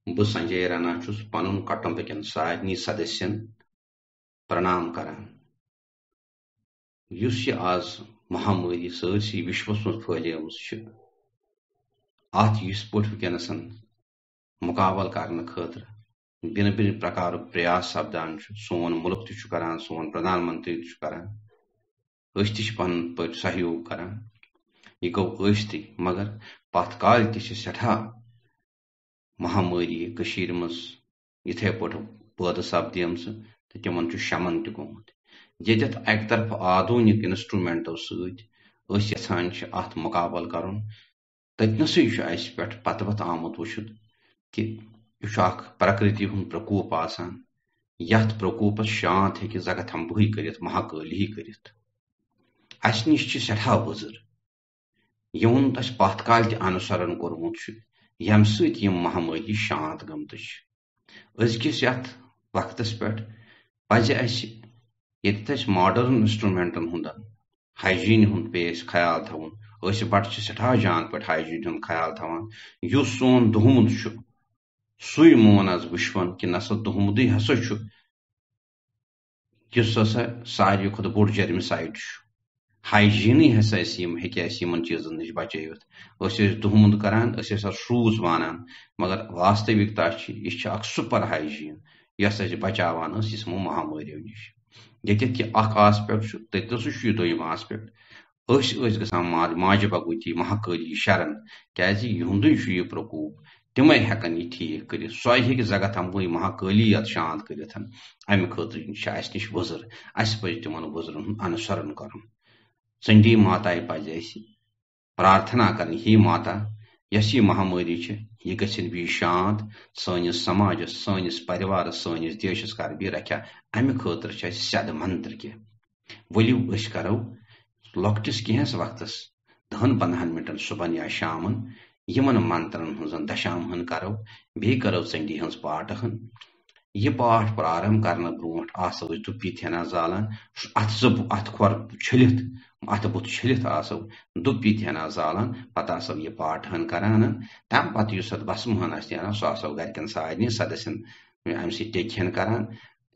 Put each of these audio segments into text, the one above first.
बह संजय राणा पन कुटुंबकन सारे सदस्यन प्रणाम करान। आज महामारी सरसी विश्वस मज फैलमज इस पे वनस मुकाबल करने खतर बिन बिन प्रकार प्रयास सपदान। सोन मुल्क करान, सोन प्रधानमंत्री करान, पन पे सहयोग करान। यह गो मगर पत काल सठा महामारी मज इथे पे पैद सपदम तो तिमन शमन तोमुत ये अक तरफ आधुनिक इंस्ट्रूमेंटो सत्यान अत मुकाबल कर तथनस पे पत वत आमुत वुत कि यह प्रकृति हुंद प्रकोप आसान यथ प्रकोपस शांत हे जगथम्बुही कर महाकाली कर नश सठा वजर युंद पत काल अनुसरण कोर्मुत यम सम महामारी शांत गमत अजकिस वक्तस पे पज ये मॉडर्न इंस्ट्रूमेंटन हुंद हाइजीन हुंद पे ख्याल थवन बट सठा जान पे हाइजीन हुंद ख्याल थवान युस सोन दुहमुद सुई मोन आज विश्वन कि नसा दुहमुद हसा हसा सारे खुद बोड़ जर्मिसाइड हाइजीन हसा हेन चीजन नश बचित दुहमुद करान शूज वानान मगर वास्तविकता यह सुपर हाइजीन यस बचावान यमो महामारियों नश ये आस्पेक्ट तथनस दोम आस्पेक्ट गसान माज भगवती महाकाली शरण क्या यह प्रकोप तमें हेकन यह ठीक कर सो हे जगथम्बुई महाकाली शांत कर अमे खतर नश वजर पज तिमन वजरन अनुसरण कर चंडी माता पज प्रार्थना कर ही माता यस महामारी यह गन भी शांत सनिस समाजस सनिस परिवार सनिस देशस कर भी रक्षा अमे खतर सद मंत्र कह वलियो करो लॉकटिस कहेंस वक्तस 10-15 मिनटन सुबह या शामन यमन मंत्रन हन दशाम करो बे करो चंडी हज पाठ यह पाठ प्रारंभ करने ब्रोट आसो दुपी थेना जालान अत खोर छलित अत बुत छलित आसो दुपी थेना जालान पत आसो यह पाठ करान तम पत बसमहन आना सह आसो गरकन सारे सदस्यन अम टेक करान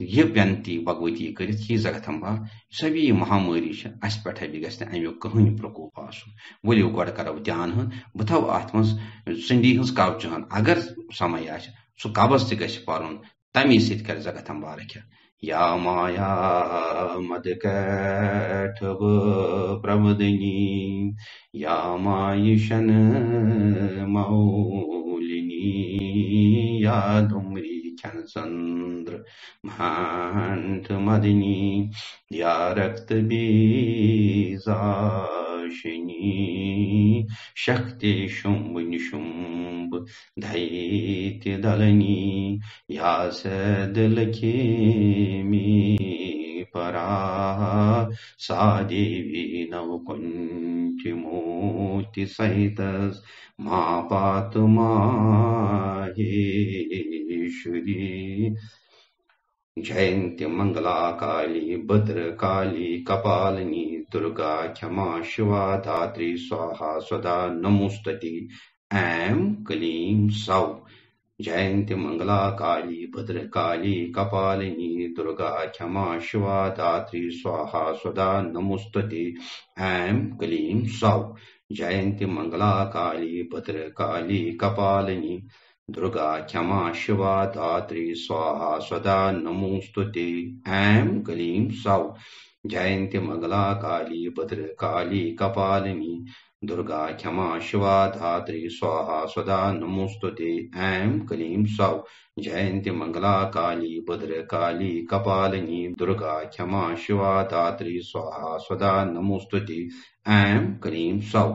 यह बेनती भगवती कर जगथम्बा सभी महामारी अस पे भी गि अमुक कहीं प्रकोप आसन वलियो गो करो ध्यान बह थो अत मज चंडी हज कवच अगर समय आ सह कवच तह गन तमी सत कर जगथम्बा रक्षा या माया मद कैठब प्रमदनी या मायशन मौलिनी या धुमरी छन चंद्र महंत मदिनी या रक्त बीजाशिनी शक्ति शुंभ निशुंभ दैत्य दलनी या सदल खेमी परा सा देवी नवकुंज मोति सहित माँ पात माहेश्वरी जयंती मंगला काली भद्र काली कपालिनी दुर्गा क्षमा शिवा धात्री स्वाहा स्वधा नमोस्तुते ऐं क्लीं सौ जयंती मंगला काली भद्र काली कपालिनी दुर्गा क्षमा शिवा धात्री स्वाहा स्वधा नमोस्तुते ऐं क्लीं सौ जयंती मंगला काली भद्र काली कपालिनी दुर्गा क्षमा शिवा धात्री स्वाहा स्वधा नमोस्तुते ऐं क्लीं सौ जयंती मंगला काली भद्र काली कपालिनी दुर्गा क्षमा शिवा धात्री स्वाहा स्वधा नमोस्तुते ऐं क्लीं सौ जयंती मंगला काली भद्र काली कपालिनी दुर्गा क्षमा शिवा धात्री स्वाहा स्वधा नमोस्तुते ऐं क्लीं सौ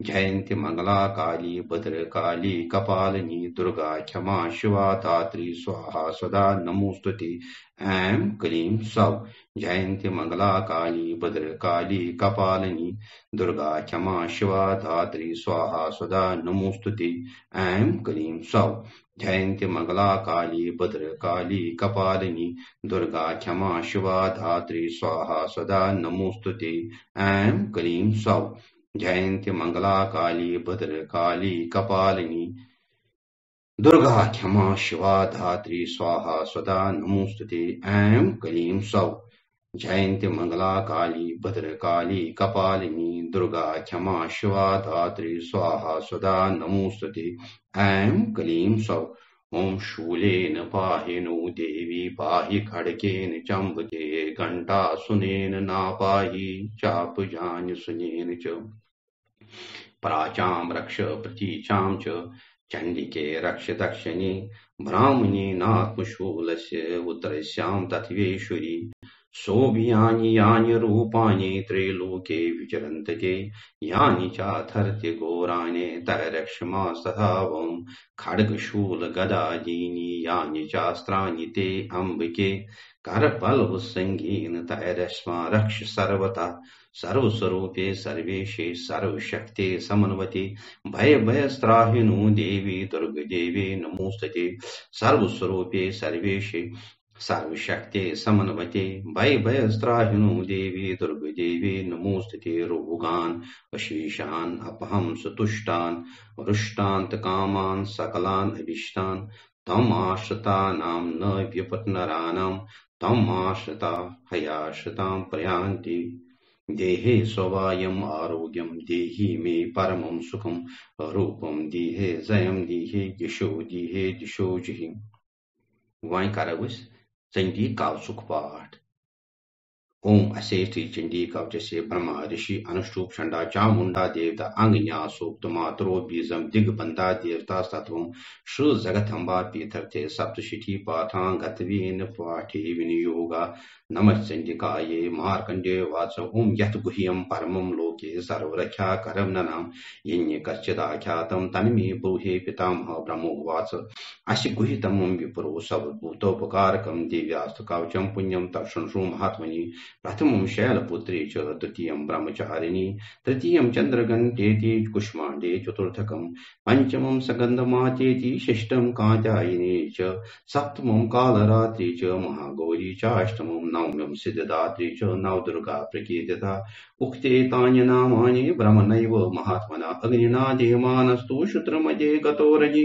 जयंती मंगला काली भद्र काली कपालिनी दुर्गा क्षमा शिवा धात्री स्वाहा स्वधा नमोस्तुते ऐं क्लीं सौ जयंती मंगला काली भद्र काली कपालिनी दुर्गा क्षमा शिवा धात्री स्वाहा स्वधा नमोस्तुते ऐं क्लीं सौ जयंती मंगला काली भद्र काली कपालिनी दुर्गा क्षमा शिवा धात्री स्वाहा स्वधा नमोस्तुते ऐं क्लीं सौ जयंती मंगला काली भद्र काली कपालिनी दुर्गा क्षमा शिवा धात्री स्वाहा स्वदा नमोस्तुते ऐं क्लीं सौः जयंती मंगला काली भद्रकाली कपालिनी दुर्गा क्षमा शिवा धात्री स्वाहा स्वदा नमोस्तुते ऐं क्लीं सौः ॐ शूलेन पाहिनो देवी पाहि खड्गेन चम्बके घण्टासुनेन नापाहि चापजान्यसुनेन च प्राचां रक्ष प्रतीचां च चण्डिके रक्ष दक्षिणे ब्राह्मणे नात्मशूलस्य उत्तरस्यां तथैवेश्वरी सोऽभियानि यानि रूपाणि त्रैलोके विचरन्तके यानि चाथर्त्य घोराणि तैरक्ष्मास्तथावं खड्गशूलगदादीनि यानि चास्त्राणि ते अम्बिके करपल्लवसङ्गेन तैरस्मा रक्ष सर्वथा सर्वस्वरूपे सर्वेशे सर्वशक्ते समन्वते भयभयस्त्राहिनो देवी दुर्गदेवे नमोस्तुते सर्वस्वरूपे सर्वेशे सर्वशक्ते समन्वते भयभयस्त्राहिनो देवी दुर्गदेवे नमोस्तुते रोगान् अशेषान् अपहंस तुष्टान् रुष्टान्तकामान् सकलान् अभीष्टान् तम् आश्रितानां न व्यपत्नराणां तम् आश्रिता हयाश्रितां प्रयान्ति देहे स्ववायम् आरोग्यं देहि मे परमं सुखं रूपं देहे जयं देहे यशो देहे दिशो जिहि वहीं करवस चंडी कावसुक पाठ ओम अशेषी चंडी कवच से ब्रह्मा ऋषि अनुष्टुप छंडा चामुंडा देवता अंगन्या सूक्त मात्रो बीजम दिग्बंधा देवता सत्वम श्रु जगथंबा पीथर्थे सप्तशिठी पाठांगतवीन पाठे विनियोगा नमः चंडिकाये मार्कंडे वाच ओम यत् गुह्यं परमं लोके सर्वरक्षा करम ननाम यज्ञ कश्चिदाख्यातं तन्मे ब्रूहि पितामह ब्रह्मो वाच अस्य गुह्यतमं विप्रो सर्वभूतोपकारकं दिव्यास्तु कवचं पुण्यं तत्शृणु महात्मनि प्रथमं शैलपुत्री च द्वितीयं ब्रह्मचारिणी तृतीयं चन्द्रघण्टेति कुष्माण्डे चतुर्थकं पञ्चमं सगन्धमातेति षष्ठं कात्यायनी च सप्तमं कालरात्रि च महागौरी चाष्टमं नवम्यं सिद्धदात्री च नवदुर्गा प्रकीर्तिता उक्ते तानि नामानि ब्रह्मणैव महात्मना अग्निना देयमानस्तु शूद्रमध्ये गतो रजि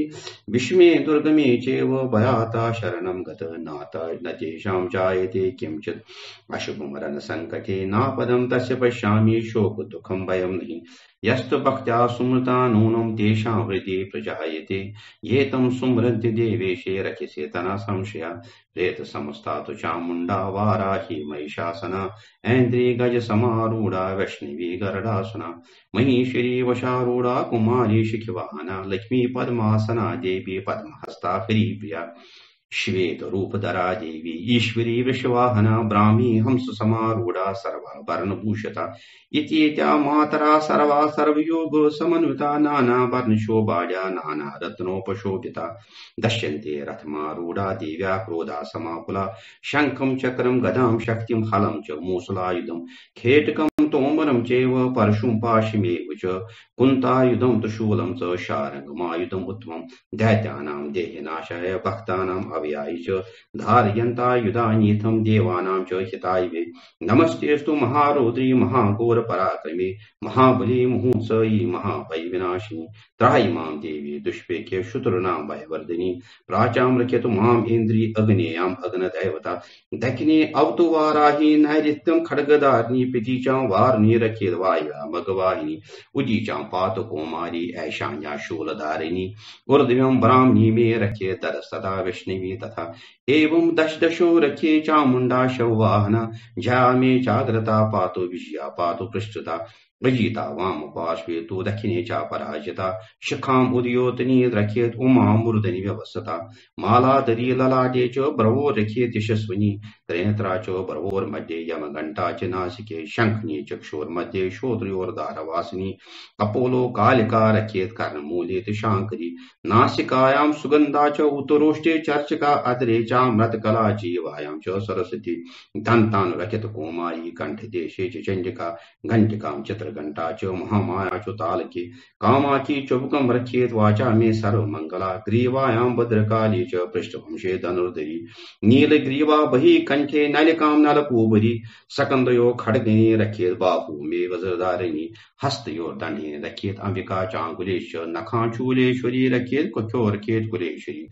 विस्मे दुर्गमे चैव भयाता शरणं गत नाता न तेषां जायते किंचित् अशुभमरण संकटे नापदं तस्य पश्यामि शोक दुःखं भयं नहि यस्तु भक्त्या सुमृता नूनं तेषां हृदि प्रजायते ये तं सुमृद्य देवेशे रचिसे तना संशया प्रेत समस्ता तु चामुण्डा वाराही महिषासना ऐन्द्री गज समारूढ़ा वैष्णवी गरुडासना महेश्वरी वशारूढ़ा कुमारी शिखवाहना लक्ष्मी पद्मासना देवी पद्महस्ता हरिप्रिया श्वेत रूपधरा देवी ईश्वरी वृषवाहना ब्राह्मी हंस समारूढ़ा सर्वा वर्णभूषिता इत्येत्या मातरा सर्वा सर्वयोग समन्विता नाना वर्ण शोभाया नाना रत्नोपशोभिता दश्यन्ते रथमारूढ़ा दिव्या क्रोधा समाकुला शंखं चक्रं गदां शक्तिं हलं च मूसलायुधं खेटकं तोमरं चैव परशुं पाशमेव च कुन्तायुधं तु शूलं च शारङ्गमायुधम् उत्तमं दैत्यानां देहनाशाय भक्तानाम् अव्यायि च धारयन्तायुधानीथं देवानां च हिताय वे नमस्तेऽस्तु महारौद्री महाघोरपराक्रमे महाबली मुहूर्त्सयी महाभयविनाशिनी त्राहि मां देवी दुष्प्रेक्ष्य शत्रूणां भयवर्धिनी प्राचां रक्षतु माम् इन्द्री अग्नेयाम् अग्नदैवता दक्षिणे अवतु वाराही नैऋत्यं खड्गधारिणी प्रतीचां वारुणी रक्षेत् वायव्या मघवाहिनी उदीचां पातु कौमारी ऐशान्या शूलधारिणी ऊर्ध्वं ब्राह्मणी मे रक्षे तरस्तथा वैष्णवी तथा एवं दश दशो रक्षे चामुण्डा शववाहना ज्या मे चाग्रता पातु विजया पातु पृष्ठता अजिता वाम पार्श्वे तु दक्षिणे च पराजिता शिखाम् उद्योतनी रक्षेत् उमां मूर्धनि व्यवस्थता मालाधरी ललाटे च भ्रवो रक्षेत् यशस्विनी त्रिनेत्रा च भ्रवोर्मध्ये यमघण्टा च नासिके शङ्खनी चक्षुर्मध्ये श्रोत्रयोर्दारवासिनी कपोलो कालिका रक्षेत् कर्णमूले च शाङ्करी नासिकायां सुगन्धा च उत्तरोष्टे चर्चिका अधरे चामृतकला जीवायां च सरस्वती दन्तान् रक्षेत् कौमारी कण्ठदेशे च चण्डिका घण्टिकां चित्रघण्टा च महामाया च तालकी कामाक्षी चुबकं रक्षेत् वाचा मे सर्वमङ्गला ग्रीवायां भद्रकाली च पृष्ठवंशे धनुर्धरी नीलग्रीवा बहिः कंठे नलिकां नलकूबरी सकंदयो खड्गे रखेत बाहू में वज्रधारिणी हस्तयोर दंडे रखेत अंबिका चांगुलेश नखाचूलेश्वरी रखेत कुख्यो रखेत कुलेश्वरी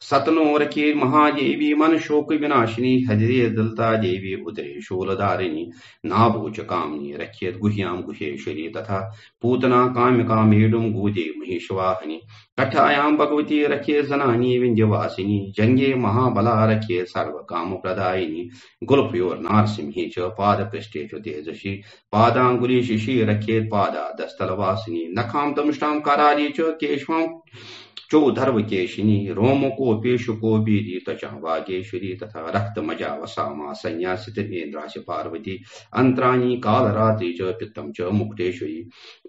सतनो रखेत महादेवी मन शोक विनाशिनी हृदय दलता देवी उदरे शूलधारिणी नाभोच कामनी रखेत गुह्यां गुहेश्वरी तथा पूतना काम्यका मेडुम गूदे महेशवाहिनी कठायां भगवती रखेत जनानी विंध्यवासिनी जंगे महाबला रखेत सर्व काम प्रदायिनी गुल्फयोर नारसिंही च पादपृष्ठे च तेजसी पादांगुली शिशि रखेत पादा दस्तलवासिनी नखां दंष्टां कराली च केशवां चौधर्व केशिनी रोमकोपेशु कोपीरी त्वचा वागेश्वरी तथा रक्तमजा वसामा संन्यासित इंद्राश पार्वती अंतराणी कालरात्रि च पित्तम च मुक्तेश्वरी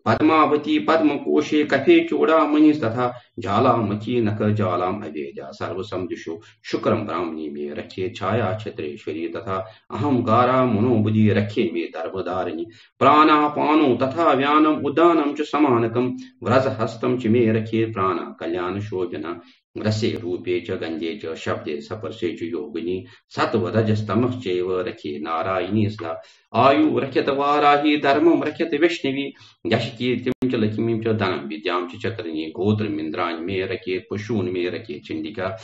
पद्मावती पद्मकोशे कफे चूड़ामणि तथा ज्वालामुखी नख ज्वालाम अवेद्या सर्वसमदिशु शुक्रम ब्राह्मणी में रखे छाया छत्रेश्वरी तथा अहंकारा मनोबुद्धि रखे में धर्मधारिणी प्राणापानो तथा व्यानम उदानम च समानकम व्रजहस्तम च मे रखे प्राणा कल्याण शोभना रसे रूपे च गंधे च शब्दे सपर्शे च योगिनी सत्व रजस्तमः चैव रखे नारायणी सदा आयु रक्षत वाराही धर्मम रक्षत वैष्णवी यश कीर्तिम च लक्ष्मीं च धनम विद्यां च चक्रणी गोत्रमिंद्राणि मे रखे पशून् मे रखे चंडिका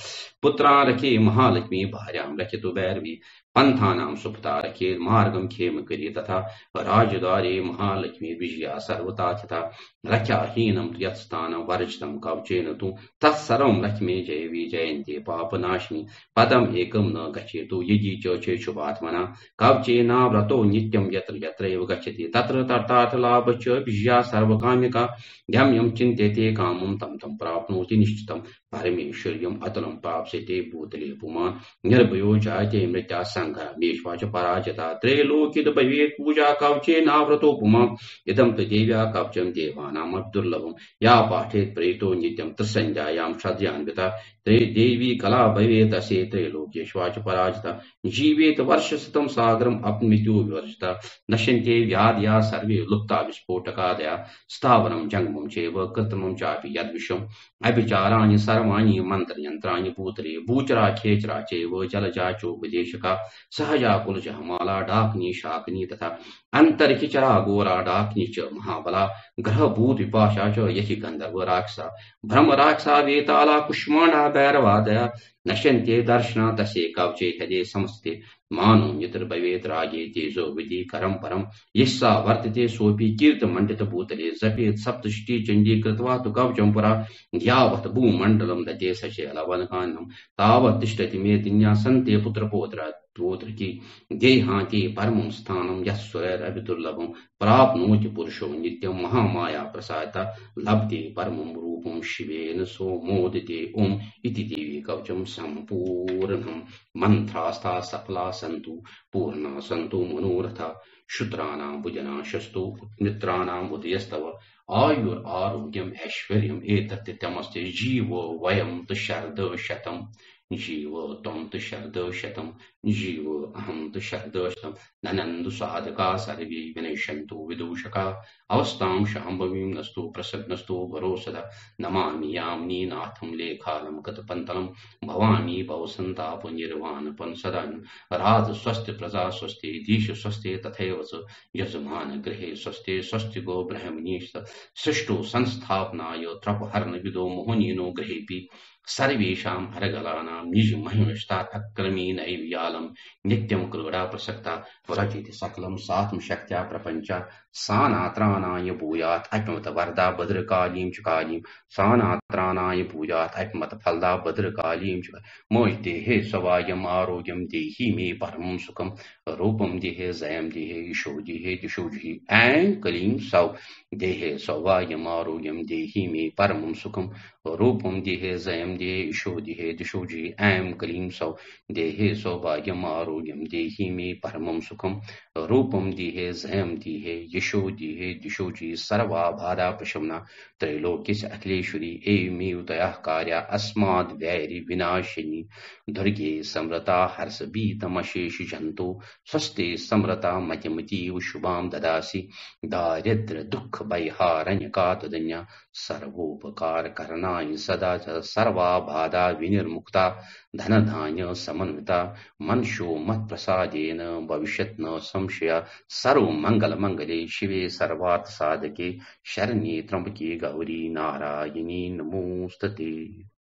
पुत्रा रखे महालक्ष्मी भार्यां रक्षतु भैरवी पंथानां सुपता रखे मार्गम खेम करी तथा राजद्वारे महालक्ष्मी विजया सर्वता तथा रक्षाहीनम यत्स्थानं वर्जितं कवचेन तु तत्सर्वं लक्ष्मी जयवी जयन्ते पापनाशिनी पदम एकम न गच्छेतु यदि च चेषुपात्मना कवचेनाव्रतो नित्यं यत्र यत्रैव गच्छति तत्र तत्रार्थ लाभ च विजया सर्वकामिका यं यं चिन्त्यते कामं तं तं प्राप्नोति निश्चितं परमेश्वर्यम् अतुलं प्राप्स्यते भूतले पुमान् निर्भयो जायते मृत्या संघर्मेष्वा च पराजिता त्रैलोक्यद भवेत् पूजा कवचेनाव्रतो पुमान् इदं तु देव्या कवचं देवानामद्दुर्लभं या पाठेत् प्रेतो नित्यं त्रिसंज्ञायां श्रद्धयान्विता देवी कला भवेत् असे त्रैलोक्येष्वा च पराजिता जीवेत वर्षशतं सागरम् अपमृत्यो विवर्जिता नश्यन्ते व्याध्या सर्वे लुप्ता विस्फोटकादया स्थावरं जङ्गमं चैव कृत्रिमं चापि यद्विषम् अभिचाराणि सर्वाणि मन्त्रयन्त्राणि भूतले भूचरा खेचरा चैव जलजा चोपदेशका सहजा कुलजः माला डाकिनी शाकिनी तथा अन्तरिक्षरा घोरा डाकिनी च महाबला ग्रहभूत विपाशा च यहि गन्धर्व राक्षसा भ्रमराक्षा वेताला कुष्माण्डा भैरवादया नश्यन्ते दर्शना तस्य कवचे हृदे समस्ते मानो यत्र भवेत् रागे तेजो विधि करम परम यस्सा वर्तते सोऽपि कीर्तमण्डित भूतले जपेत् सप्तष्टि चण्डी कृत्वा तु कवचं पुरा यावत् भूमण्डलं दते सचेलवनकान्नं तावत् तिष्ठति मे दिन्या सन्ते पुत्रपौत्र की देहांति परमं स्थानं यस्वरभिदुर्लभं प्राप्नोति पुरुषो नित्यं महामाया प्रसादता लभते परमं रूपं शिवेन सो मोदते ओम इति देवी कवचं सम्पूर्णं मंत्रास्था सफला सन्तु पूर्णा सन्तु मनोरथा शूद्राणां भुजना शस्तु मित्राणां उदयस्तव आयुर आरोग्यम ऐश्वर्यम एतत्तमस्ते जीवो वयं तु शरदशतम् जीव त्वं तु शरदशतम् जीव अहं तु शरदशतम् ननन्दु साधका सर्वे विनश्यन्तु विदूषका अवस्थां शाम्भवीं नस्तु प्रसन्नस्तु वरो सदा नमामि यामिनी नाथं लेखालं गतपन्तलं भवानी भवसन्ताप निर्वाणपं सदा राज स्वस्ति प्रजा स्वस्ति धीश स्वस्ति तथैव च यजमान गृहे स्वस्ति स्वस्ति गो ब्रह्मणीश सृष्टो संस्थापनाय त्रपहर्णविदो मोहनीनो गृहेऽपि सर्वेषां हरगलानां निज महिमष्टात् अक्रमेणैव्यालं नित्यं क्रीडा प्रसक्ता व्रजेति सकलं सात्म शक्त्या प्रपञ्चा सा नात्राणाय भूयात् अप्यमत वरदा भद्रकालीं च कालीं सा नात्राणाय भूयात् अप्यमत फलदा भद्रकालीं च मोहिते हे सवायम् आरोग्यं देहि मे परमं सुखं रूपं देहे जयं देहे यशो देहे दिशो देहि ऐं क्लीं सौ देहे सौवायम् आरोग्यं देहि मे परमं सुखं रूपं देहे जयं देहे यशो देहे दिशो देहि ऐं क्लीं सौ देहे सौभाग्यम् आरोग्यं देहि मे परमं सुखं रूपं देहे जयं देहे यशो देहे दिशो देहि सर्वा बाधा प्रशमना त्रैलोक्यस्य अखिलेश्वरी एवमेव तयाः कार्या अस्माद् वैरि विनाशिनी दुर्गे समृता हर्षभीतमशेष जन्तु स्वस्ते समृता मतिमतीव शुभां ददासि दारिद्र्य दुःख भयहारण्यका तदन्या सर्वोपकार करणाय सदा च सर्वा बाधा विनिर्मुक्ता धनधान्य समन्विता मनशो मत्प्रसादेन भविष्यत् न संशय सर्वमङ्गलमङ्गले शिवे सर्वार्थसाधके शरण्ये त्र्यम्बके गौरी नारायणी नमोस्तुते।